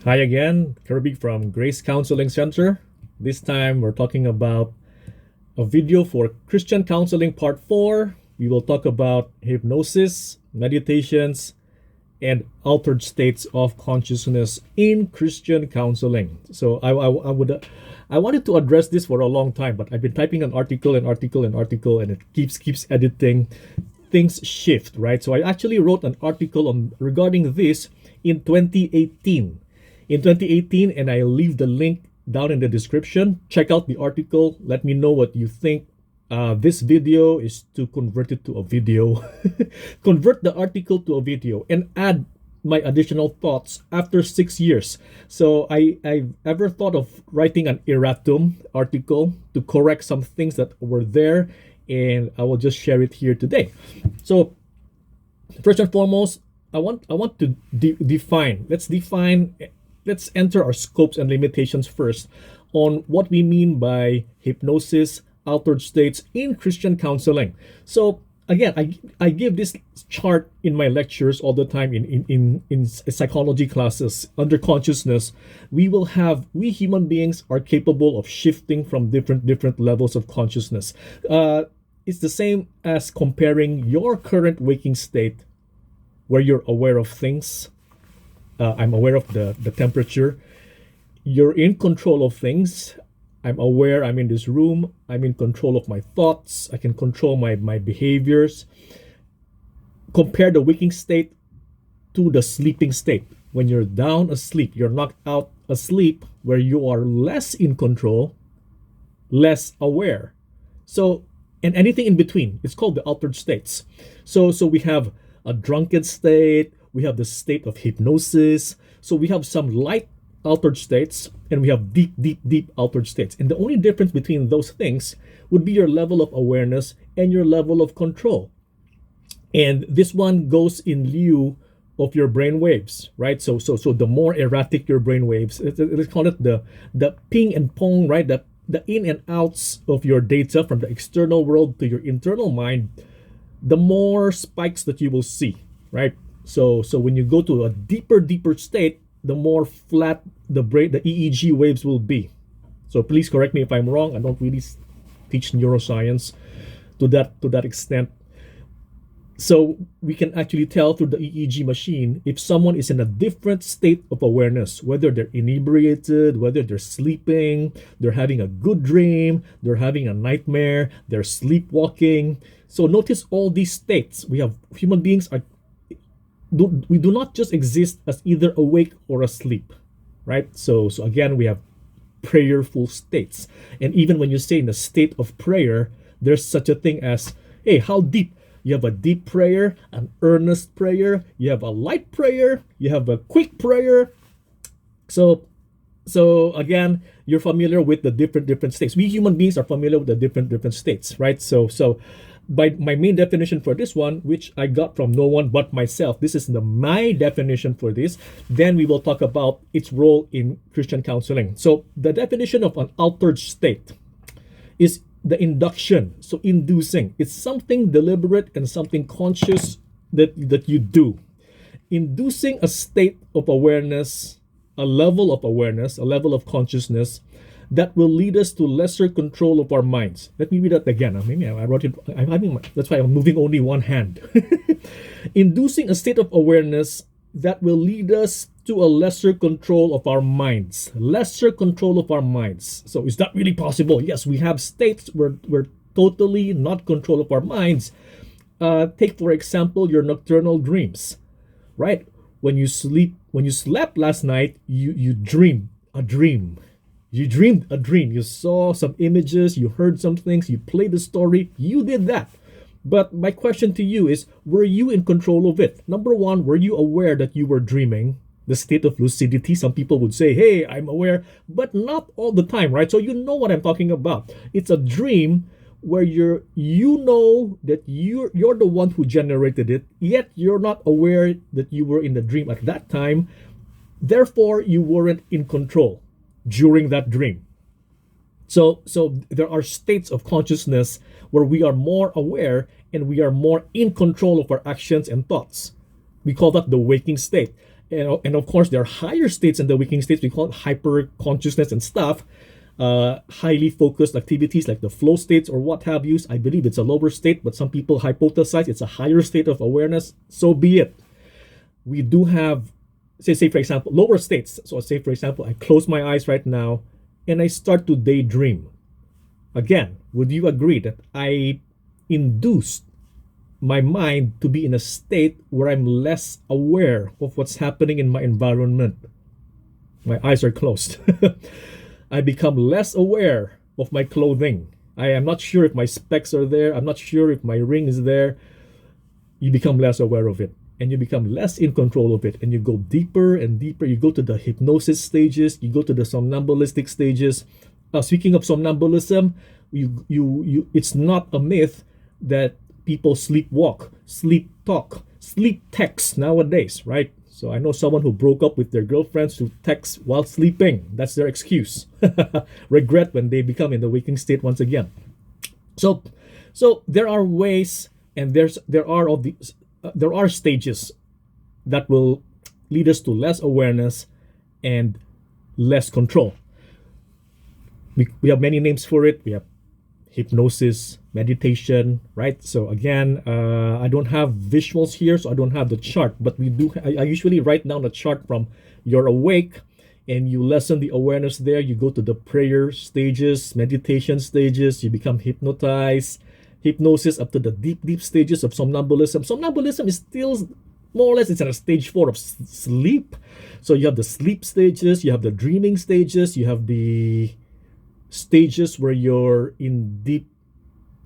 Hi again, Kirby from Grace Counseling Center. This time we're talking about a video for Christian Counseling Part 4. We will talk about hypnosis, meditations, and altered states of consciousness in Christian counseling. So I wanted to address this for a long time, but I've been typing an article and it keeps editing. Things shift, right? So I actually wrote an article on regarding this in 2018. And I'll leave the link down in the description. Check out the article. Let me know what you think. This video is to convert it to a video. Convert the article to a video and add my additional thoughts after 6 years. So I've ever thought of writing an erratum article to correct some things that were there, and I will just share it here today. So first and foremost, I want to define. Let's enter our scopes and limitations first on what we mean by hypnosis, altered states in Christian counseling. So again, I give this chart in my lectures all the time in psychology classes. Under consciousness, we human beings are capable of shifting from different levels of consciousness. It's the same as comparing your current waking state, where you're aware of things. I'm aware of the temperature. You're in control of things. I'm aware I'm in this room. I'm in control of my thoughts. I can control my behaviors. Compare the waking state to the sleeping state. When you're down asleep, you're knocked out asleep, where you are less in control, less aware. So, and anything in between, it's called the altered states. So we have a drunken state. We have the state of hypnosis. So we have some light altered states, and we have deep altered states. And the only difference between those things would be your level of awareness and your level of control. And this one goes in lieu of your brain waves, right? So the more erratic your brain waves, let's call it the ping and pong, right? The in and outs of your data from the external world to your internal mind, the more spikes that you will see, right? So when you go to a deeper state, the more flat the EEG waves will be. So please correct me if I'm wrong. I don't really teach neuroscience to that extent. So we can actually tell through the EEG machine if someone is in a different state of awareness, whether they're inebriated, whether they're sleeping, they're having a good dream, they're having a nightmare, they're sleepwalking. So notice all these states. Human beings we do not just exist as either awake or asleep, right? So again, we have prayerful states. And even when you say in a state of prayer, there's such a thing as, hey, how deep? You have a deep prayer, an earnest prayer, you have a light prayer, you have a quick prayer. So again, you're familiar with the different states. We human beings are familiar with the different states, right? So by my main definition for this one, which I got from no one but myself, this is my definition for this. Then we will talk about its role in Christian counseling. So the definition of an altered state is the induction. So inducing, it's something deliberate and something conscious that you do. Inducing a state of awareness, a level of consciousness that will lead us to lesser control of our minds. Let me read that again. Maybe I wrote it. That's why I'm moving only one hand. Inducing a state of awareness that will lead us to a lesser control of our minds. Lesser control of our minds. So is that really possible? Yes, we have states where we're totally not control of our minds. Take, for example, your nocturnal dreams, right? When you slept last night, you dreamed a dream. You dreamed a dream. You saw some images, you heard some things, you played the story, you did that. But my question to you is, were you in control of it? Number one, were you aware that you were dreaming? The state of lucidity, some people would say, hey, I'm aware, but not all the time, right? So you know what I'm talking about. It's a dream where you know that you're the one who generated it, yet you're not aware that you were in the dream at that time. Therefore, you weren't in control during that dream. So there are states of consciousness where we are more aware and we are more in control of our actions and thoughts. We call that the waking state. And of course, there are higher states in the waking states. We call it hyper consciousness and stuff. Highly focused activities like the flow states or what have you. I believe it's a lower state, but some people hypothesize it's a higher state of awareness. So be it. We do have, say for example, lower states. So say for example, I close my eyes right now and I start to daydream. Again, would you agree that I induced my mind to be in a state where I'm less aware of what's happening in my environment? My eyes are closed. I become less aware of my clothing. I am not sure if my specs are there. I'm not sure if my ring is there. You become less aware of it and you become less in control of it. And you go deeper and deeper. You go to the hypnosis stages. You go to the somnambulistic stages. Speaking of somnambulism, it's not a myth that people sleepwalk, sleep talk, sleep text nowadays, right? So I know someone who broke up with their girlfriends to text while sleeping. That's their excuse. Regret when they become in the waking state once again. So there are ways, and there are stages that will lead us to less awareness and less control. We have many names for it. We have hypnosis, meditation, right? So again, I don't have visuals here, so I don't have the chart, but we do. I usually write down a chart from you're awake and you lessen the awareness there. You go to the prayer stages, meditation stages, you become hypnotized, hypnosis up to the deep stages of somnambulism. Somnambulism is still more or less, it's at a stage 4 of sleep. So you have the sleep stages, you have the dreaming stages, you have the stages where you're in deep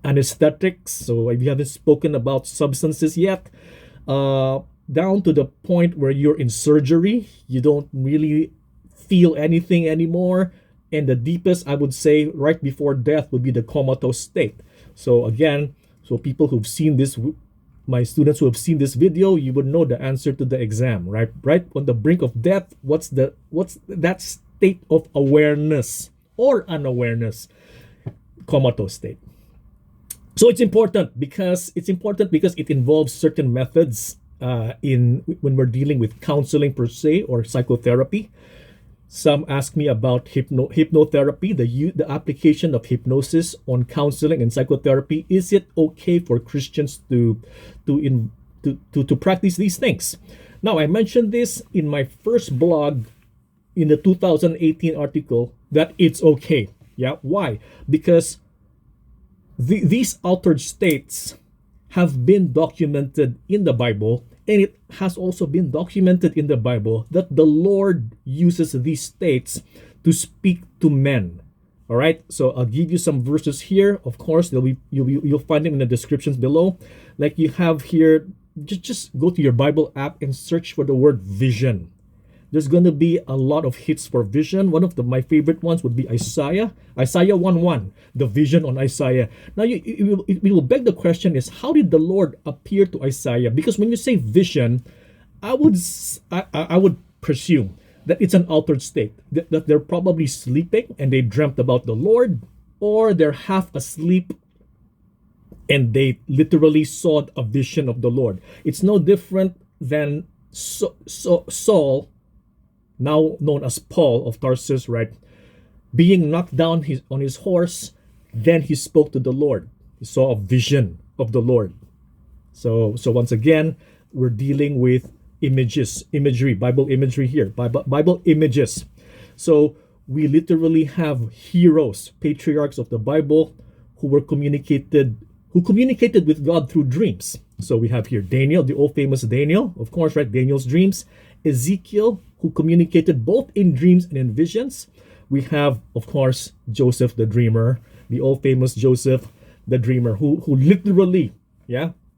anesthetics. So we haven't spoken about substances yet. Down to the point where you're in surgery, you don't really feel anything anymore. And the deepest, I would say, right before death would be the comatose state. So again, so people who've seen this, my students who have seen this video, you would know the answer to the exam, right? Right on the brink of death, what's that state of awareness or unawareness? Comatose state. So it's important because it involves certain methods in when we're dealing with counseling per se or psychotherapy. Some ask me about hypnotherapy, the application of hypnosis on counseling and psychotherapy. Is it okay for Christians to practice these things? Now, I mentioned this in my first blog in the 2018 article that it's okay. Yeah, why? Because these altered states have been documented in the Bible, and it has also been documented in the Bible that the Lord uses these states to speak to men. All right, so I'll give you some verses here. Of course, you'll find them in the descriptions below. Like you have here, just go to your Bible app and search for the word vision. There's going to be a lot of hits for vision. One of my favorite ones would be Isaiah 1:1, the vision on Isaiah. Now, it will beg the question is, how did the Lord appear to Isaiah? Because when you say vision, I would presume that it's an altered state, that they're probably sleeping and they dreamt about the Lord, or they're half asleep and they literally saw a vision of the Lord. It's no different than Saul, now known as Paul of Tarsus, right? Being knocked down on his horse, then he spoke to the Lord. He saw a vision of the Lord. So once again, we're dealing with imagery, Bible imagery here, Bible images. So we literally have heroes, patriarchs of the Bible who communicated with God through dreams. So we have here Daniel, the old famous Daniel, of course, right? Daniel's dreams. Ezekiel, who communicated both in dreams and in visions. We have, of course, Joseph the dreamer, the old famous Joseph the dreamer, who literally,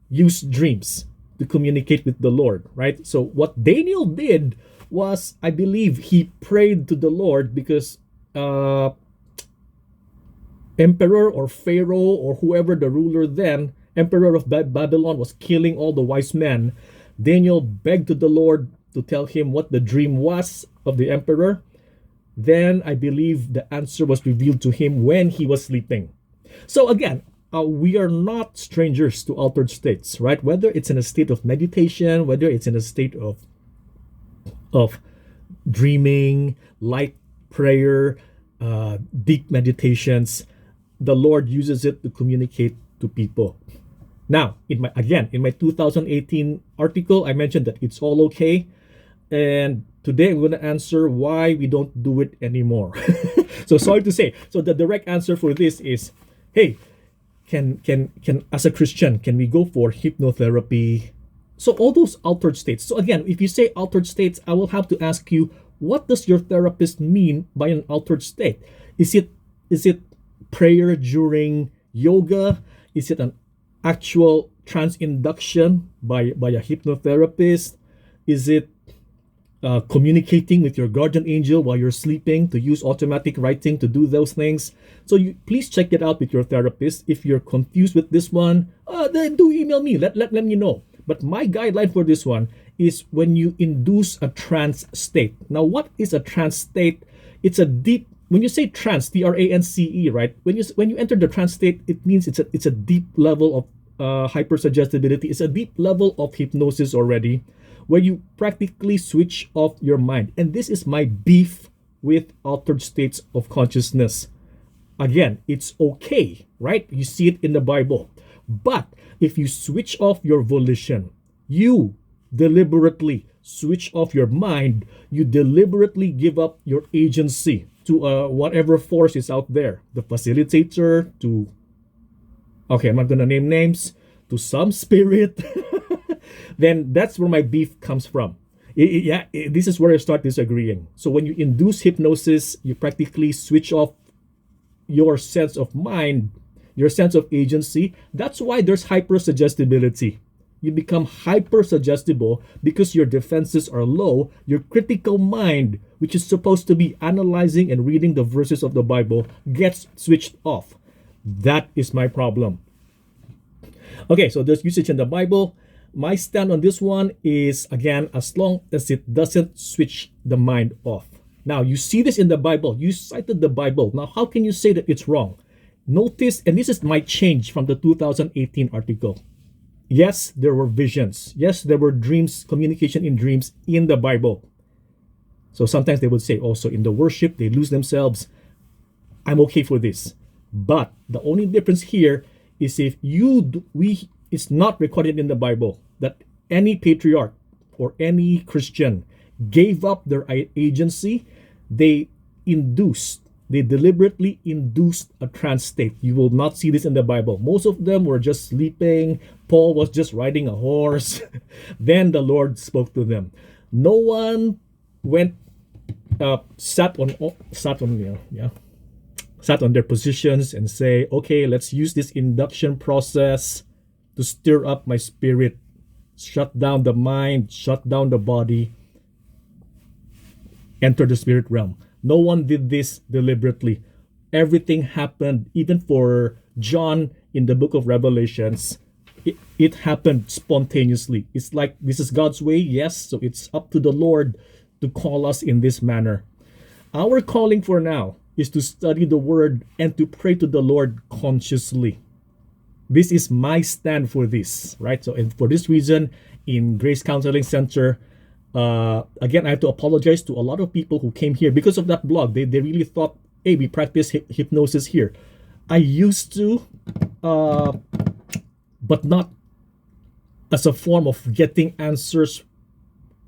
used dreams to communicate with the Lord, right? So what Daniel did was, I believe, he prayed to the Lord because emperor or pharaoh or whoever the ruler then, emperor of Babylon, was killing all the wise men. Daniel begged to the Lord to tell him what the dream was of the emperor. Then I believe the answer was revealed to him when he was sleeping. So again, we are not strangers to altered states, right? Whether it's in a state of meditation, whether it's in a state of of dreaming, light prayer, deep meditations. The Lord uses it to communicate to people. Now, in my 2018 article, I mentioned that it's all okay, and today I'm going to answer why we don't do it anymore. So sorry to say. So the direct answer for this is, hey, can as a Christian, can we go for hypnotherapy? So all those altered states. So again, if you say altered states, I will have to ask you, what does your therapist mean by an altered state? Is it prayer during yoga? Is it an actual trance induction by a hypnotherapist? Is it communicating with your guardian angel while you're sleeping, to use automatic writing to do those things? So you please check it out with your therapist. If you're confused with this one, then do email me. Let me know. But my guideline for this one is when you induce a trance state. Now, what is a trance state? It's a deep. When you say trance, trance, right? When you enter the trance state, it means it's a deep level of hypersuggestibility. It's a deep level of hypnosis already, where you practically switch off your mind. And this is my beef with altered states of consciousness. Again, it's okay, right? You see it in the Bible. But if you switch off your volition, you deliberately switch off your mind, you deliberately give up your agency to whatever force is out there, the facilitator, to, okay, I'm not going to name names, to some spirit, then that's where my beef comes from. This is where I start disagreeing. So when you induce hypnosis, you practically switch off your sense of mind, your sense of agency. That's why there's hypersuggestibility. You become hypersuggestible because your defenses are low. Your critical mind, which is supposed to be analyzing and reading the verses of the Bible, gets switched off. That is my problem. Okay, so there's usage in the Bible. My stand on this one is, again, as long as it doesn't switch the mind off. Now, you see this in the Bible. You cited the Bible. Now, how can you say that it's wrong? Notice, and this is my change from the 2018 article. Yes, there were visions. Yes, there were dreams, communication in dreams in the Bible. So sometimes they would say also in the worship, they lose themselves. I'm okay for this. But the only difference here is if it's not recorded in the Bible that any patriarch or any Christian gave up their agency. They deliberately induced a trance state. You will not see this in the Bible. Most of them were just sleeping. Paul was just riding a horse. Then the Lord spoke to them. No one went sat on their positions and say, okay, let's use this induction process to stir up my spirit, shut down the mind, shut down the body, enter the spirit realm. No one did this deliberately. Everything happened, even for John in the book of Revelations, it happened spontaneously. It's like, this is God's way, yes, so it's up to the Lord to call us in this manner. Our calling for now is to study the Word and to pray to the Lord consciously. This is my stand for this, right? So, and for this reason, in Grace Counseling Center, again, I have to apologize to a lot of people who came here because of that blog. They really thought, hey, we practice hypnosis here. I used to, but not as a form of getting answers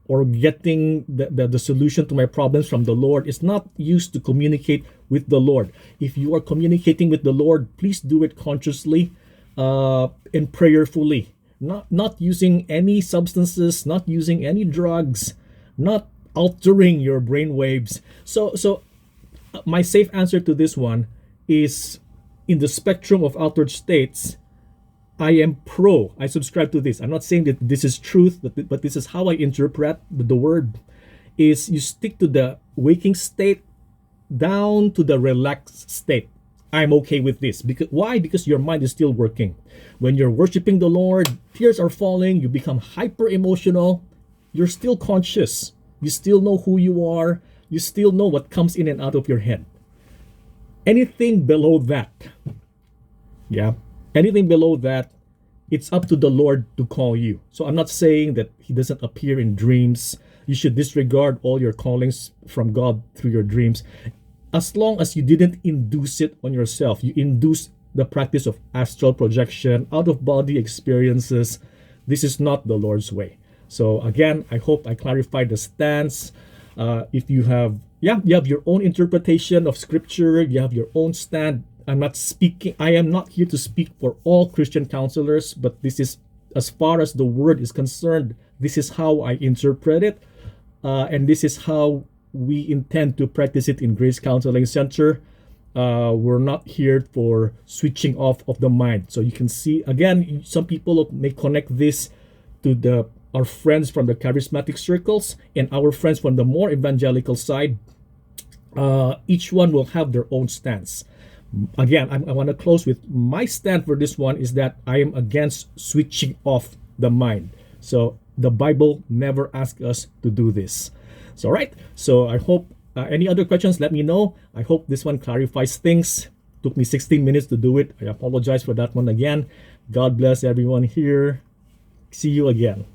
or getting the solution to my problems from the Lord. It's not used to communicate with the Lord. If you are communicating with the Lord, please do it consciously and prayerfully. Not using any substances, not using any drugs, not altering your brain waves. So my safe answer to this one is, in the spectrum of altered states, I am pro. I subscribe to this. I'm not saying that this is truth, but this is how I interpret the word. Is you stick to the waking state down to the relaxed state. I'm okay with this. Why? Because your mind is still working. When you're worshiping the Lord, tears are falling, you become hyper emotional, you're still conscious. You still know who you are. You still know what comes in and out of your head. Anything below that, anything below that, it's up to the Lord to call you. So I'm not saying that He doesn't appear in dreams. you should disregard all your callings from God through your dreams, as long as you didn't induce it on yourself. You induce the practice of astral projection, out of body experiences. This is not the Lord's way. So again, I hope I clarified the stance. If you have, you have your own interpretation of scripture, you have your own stand. I am not here to speak for all Christian counselors, but this is, as far as the word is concerned, this is how I interpret it. And this is how we intend to practice it in Grace Counseling Center. We're not here for switching off of the mind. So you can see, again, some people may connect this to our friends from the charismatic circles and our friends from the more evangelical side. Each one will have their own stance. Again, I want to close with my stand for this one is that I am against switching off the mind. So the Bible never asks us to do this. So, all right. So I hope any other questions, let me know. I hope this one clarifies things. Took me 16 minutes to do it. I apologize for that one again. God bless everyone here. See you again.